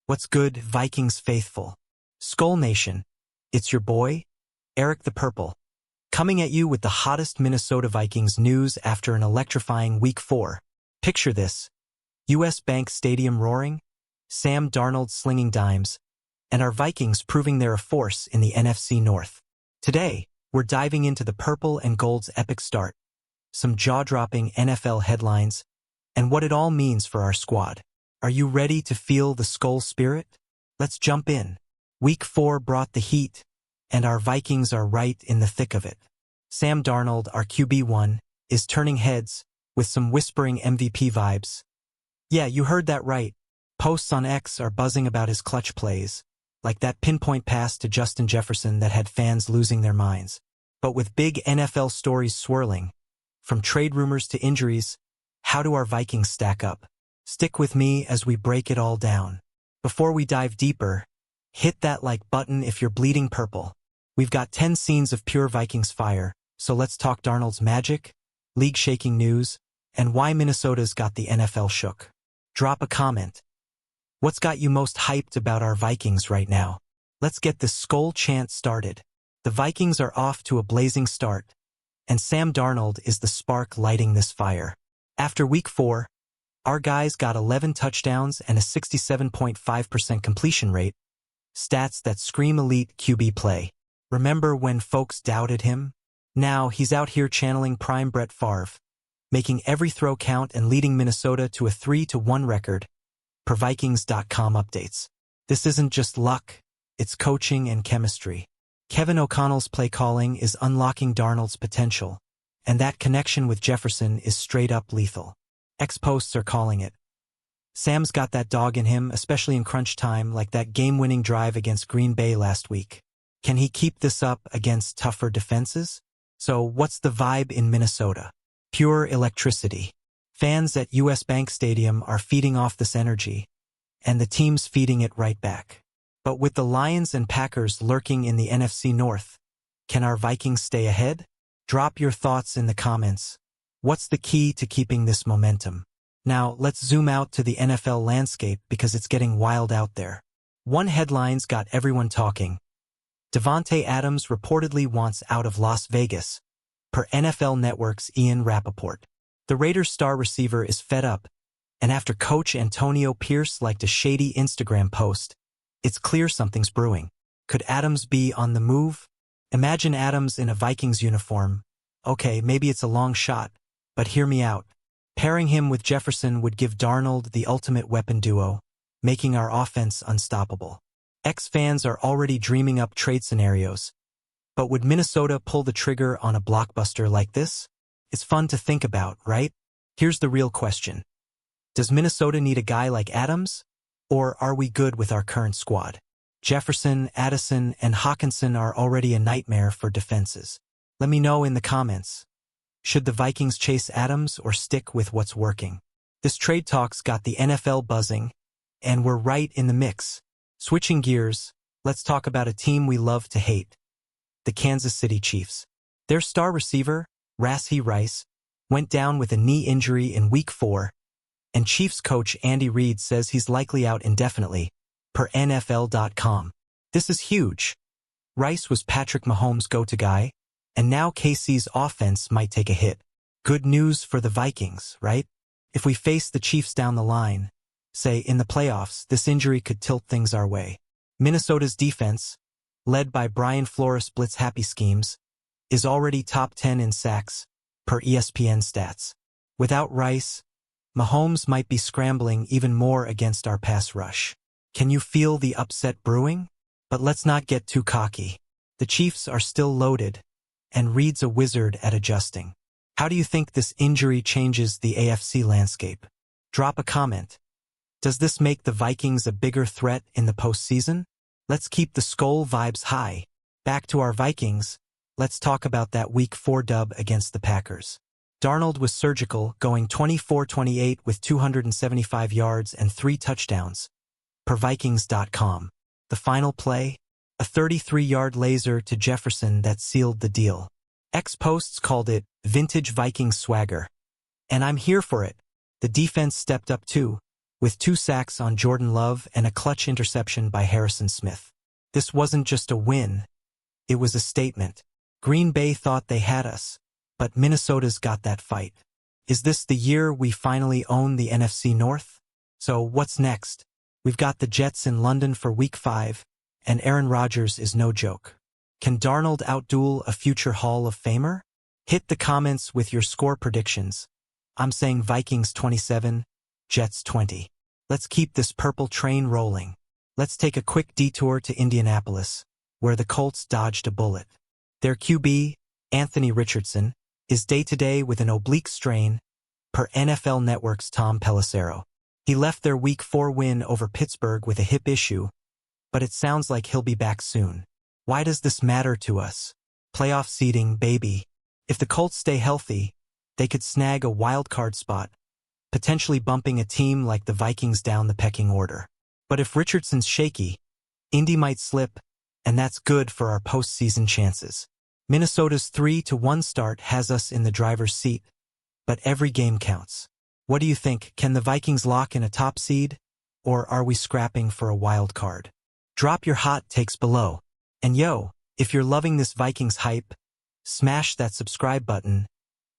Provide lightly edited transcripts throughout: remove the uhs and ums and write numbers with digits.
What's good, Vikings faithful? Skull Nation, it's your boy, Eric the Purple, coming at you with the hottest Minnesota Vikings news after an electrifying Week 4. Picture this: US Bank Stadium roaring, Sam Darnold slinging dimes, and our Vikings proving they're a force in the NFC North. Today, we're diving into the Purple and Gold's epic start, some jaw-dropping NFL headlines, and what it all means for our squad. Are you ready to feel the Skull spirit? Let's jump in. Week 4 brought the heat, and our Vikings are right in the thick of it. Sam Darnold, our QB1, is turning heads with some whispering MVP vibes. Yeah, you heard that right. Posts on X are buzzing about his clutch plays, like that pinpoint pass to Justin Jefferson that had fans losing their minds. But with big NFL stories swirling, from trade rumors to injuries, how do our Vikings stack up? Stick with me as we break it all down. Before we dive deeper, hit that like button if you're bleeding purple. We've got 10 scenes of pure Vikings fire, so let's talk Darnold's magic, league-shaking news, and why Minnesota's got the NFL shook. Drop a comment. What's got you most hyped about our Vikings right now? Let's get this Skull chant started. The Vikings are off to a blazing start, and Sam Darnold is the spark lighting this fire. After Week 4, our guys got 11 touchdowns and a 67.5% completion rate, stats that scream elite QB play. Remember when folks doubted him? Now he's out here channeling prime Brett Favre, making every throw count and leading Minnesota to a 3-1 record, per Vikings.com updates. This isn't just luck, it's coaching and chemistry. Kevin O'Connell's play calling is unlocking Darnold's potential, and that connection with Jefferson is straight up lethal. X-posts are calling it. Sam's got that dog in him, especially in crunch time, like that game-winning drive against Green Bay last week. Can he keep this up against tougher defenses? So what's the vibe in Minnesota? Pure electricity. Fans at US Bank Stadium are feeding off this energy, and the team's feeding it right back. But with the Lions and Packers lurking in the NFC North, can our Vikings stay ahead? Drop your thoughts in the comments. What's the key to keeping this momentum? Now, let's zoom out to the NFL landscape because it's getting wild out there. One headline's got everyone talking. Davante Adams reportedly wants out of Las Vegas, per NFL Network's Ian Rappaport. The Raiders' star receiver is fed up, and after coach Antonio Pierce liked a shady Instagram post, it's clear something's brewing. Could Adams be on the move? Imagine Adams in a Vikings uniform. Okay, maybe it's a long shot, but hear me out. Pairing him with Jefferson would give Darnold the ultimate weapon duo, making our offense unstoppable. X-fans are already dreaming up trade scenarios. But would Minnesota pull the trigger on a blockbuster like this? It's fun to think about, right? Here's the real question. Does Minnesota need a guy like Adams? Or are we good with our current squad? Jefferson, Addison, and Hawkinson are already a nightmare for defenses. Let me know in the comments. Should the Vikings chase Adams or stick with what's working? This trade talk's got the NFL buzzing, and we're right in the mix. Switching gears, let's talk about a team we love to hate. The Kansas City Chiefs. Their star receiver, Rashee Rice, went down with a knee injury in Week 4, and Chiefs coach Andy Reid says he's likely out indefinitely, per NFL.com. This is huge. Rice was Patrick Mahomes' go-to guy, and now KC's offense might take a hit. Good news for the Vikings, right? If we face the Chiefs down the line, say in the playoffs, this injury could tilt things our way. Minnesota's defense, led by Brian Flores' blitz-happy schemes, is already top 10 in sacks, per ESPN stats. Without Rice, Mahomes might be scrambling even more against our pass rush. Can you feel the upset brewing? But let's not get too cocky. The Chiefs are still loaded, and Reid's a wizard at adjusting. How do you think this injury changes the AFC landscape? Drop a comment. Does this make the Vikings a bigger threat in the postseason? Let's keep the Skull vibes high. Back to our Vikings, let's talk about that Week 4 dub against the Packers. Darnold was surgical, going 24-28 with 275 yards and 3 touchdowns, per Vikings.com. The final play? A 33-yard laser to Jefferson that sealed the deal. X-posts called it vintage Vikings swagger. And I'm here for it. The defense stepped up too, with 2 sacks on Jordan Love and a clutch interception by Harrison Smith. This wasn't just a win, it was a statement. Green Bay thought they had us, but Minnesota's got that fight. Is this the year we finally own the NFC North? So what's next? We've got the Jets in London for Week 5, and Aaron Rodgers is no joke. Can Darnold outduel a future Hall of Famer? Hit the comments with your score predictions. I'm saying Vikings 27, Jets 20. Let's keep this purple train rolling. Let's take a quick detour to Indianapolis, where the Colts dodged a bullet. Their QB, Anthony Richardson, is day-to-day with an oblique strain, per NFL Network's Tom Pelissero. He left their Week 4 win over Pittsburgh with a hip issue, but it sounds like he'll be back soon. Why does this matter to us? Playoff seeding, baby. If the Colts stay healthy, they could snag a wild card spot, potentially bumping a team like the Vikings down the pecking order. But if Richardson's shaky, Indy might slip, and that's good for our postseason chances. Minnesota's 3-1 start has us in the driver's seat, but every game counts. What do you think? Can the Vikings lock in a top seed, or are we scrapping for a wild card? Drop your hot takes below. And yo, if you're loving this Vikings hype, smash that subscribe button.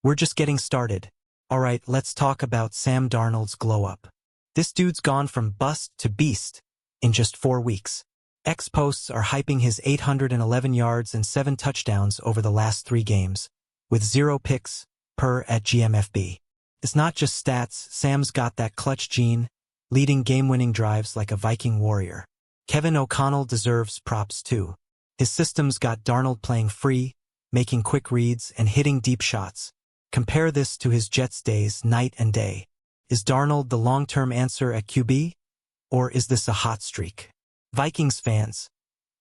We're just getting started. Alright, let's talk about Sam Darnold's glow-up. This dude's gone from bust to beast in just 4 weeks. X-posts are hyping his 811 yards and 7 touchdowns over the last 3 games, with 0 picks per at GMFB. It's not just stats, Sam's got that clutch gene, leading game-winning drives like a Viking warrior. Kevin O'Connell deserves props too. His system's got Darnold playing free, making quick reads and hitting deep shots. Compare this to his Jets days night and day. Is Darnold the long-term answer at QB? Or is this a hot streak? Vikings fans,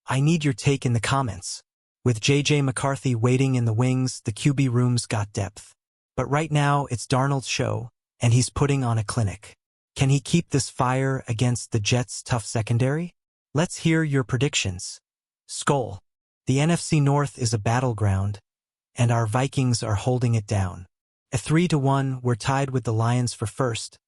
I need your take in the comments. With J.J. McCarthy waiting in the wings, the QB room's got depth. But right now, it's Darnold's show, and he's putting on a clinic. Can he keep this fire against the Jets' tough secondary? Let's hear your predictions. Skol. The NFC North is a battleground, and our Vikings are holding it down. At 3-1, we're tied with the Lions for first,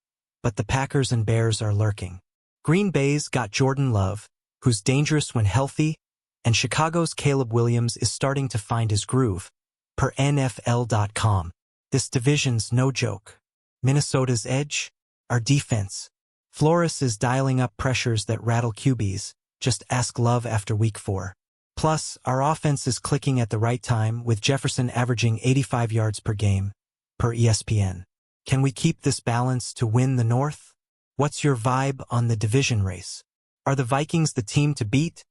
but the Packers and Bears are lurking. Green Bay's got Jordan Love, who's dangerous when healthy, and Chicago's Caleb Williams is starting to find his groove, per NFL.com. This division's no joke. Minnesota's edge? Our defense. Flores is dialing up pressures that rattle QBs, just ask Love after Week 4. Plus, our offense is clicking at the right time, with Jefferson averaging 85 yards per game, per ESPN. Can we keep this balance to win the North? What's your vibe on the division race? Are the Vikings the team to beat,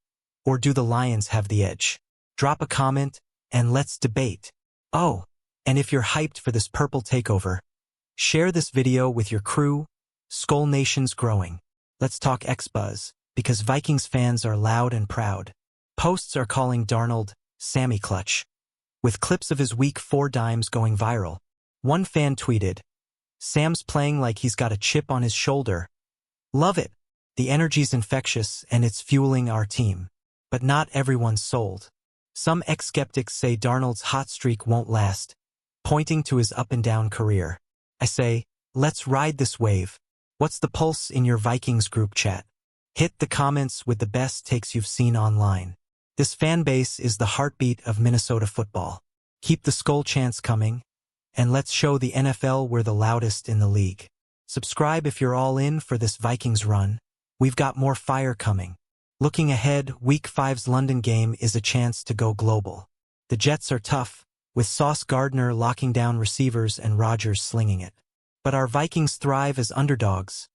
or do the Lions have the edge? Drop a comment, and let's debate. Oh, and if you're hyped for this purple takeover, share this video with your crew. Skol Nation's growing. Let's talk X-Buzz, because Vikings fans are loud and proud. Posts are calling Darnold Sammy Clutch, with clips of his Week 4 dimes going viral. One fan tweeted, "Sam's playing like he's got a chip on his shoulder. Love it. The energy's infectious and it's fueling our team." But not everyone's sold. Some ex-skeptics say Darnold's hot streak won't last, pointing to his up-and-down career. I say, let's ride this wave. What's the pulse in your Vikings group chat? Hit the comments with the best takes you've seen online. This fan base is the heartbeat of Minnesota football. Keep the Skol chants coming, and let's show the NFL we're the loudest in the league. Subscribe if you're all in for this Vikings run. We've got more fire coming. Looking ahead, Week 5's London game is a chance to go global. The Jets are tough, with Sauce Gardner locking down receivers and Rodgers slinging it. But our Vikings thrive as underdogs.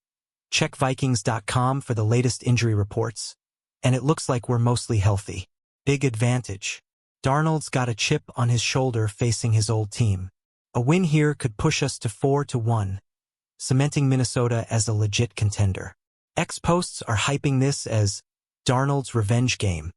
Check Vikings.com for the latest injury reports, and it looks like we're mostly healthy. Big advantage. Darnold's got a chip on his shoulder facing his old team. A win here could push us to 4-1, cementing Minnesota as a legit contender. X-posts are hyping this as Darnold's revenge game.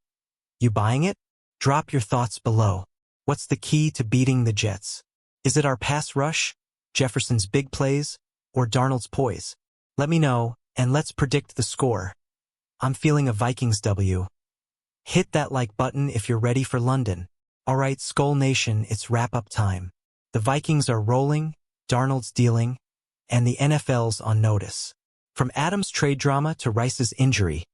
You buying it? Drop your thoughts below. What's the key to beating the Jets? Is it our pass rush, Jefferson's big plays, or Darnold's poise? Let me know, and let's predict the score. I'm feeling a Vikings W. Hit that like button if you're ready for London. Alright, Skol Nation, it's wrap-up time. The Vikings are rolling, Darnold's dealing, and the NFL's on notice. From Adams' trade drama to Rice's injury,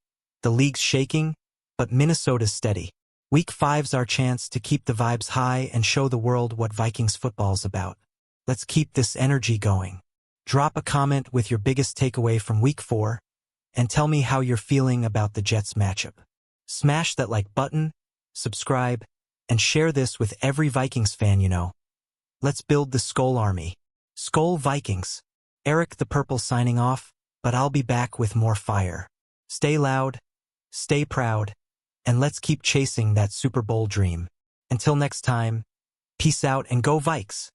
the league's shaking, but Minnesota's steady. Week 5's our chance to keep the vibes high and show the world what Vikings football's about. Let's keep this energy going. Drop a comment with your biggest takeaway from Week 4, and tell me how you're feeling about the Jets matchup. Smash that like button, subscribe, and share this with every Vikings fan you know. Let's build the Skol Army. Skol Vikings. Eric the Purple signing off, but I'll be back with more fire. Stay loud, stay proud, and let's keep chasing that Super Bowl dream. Until next time, peace out and go Vikes!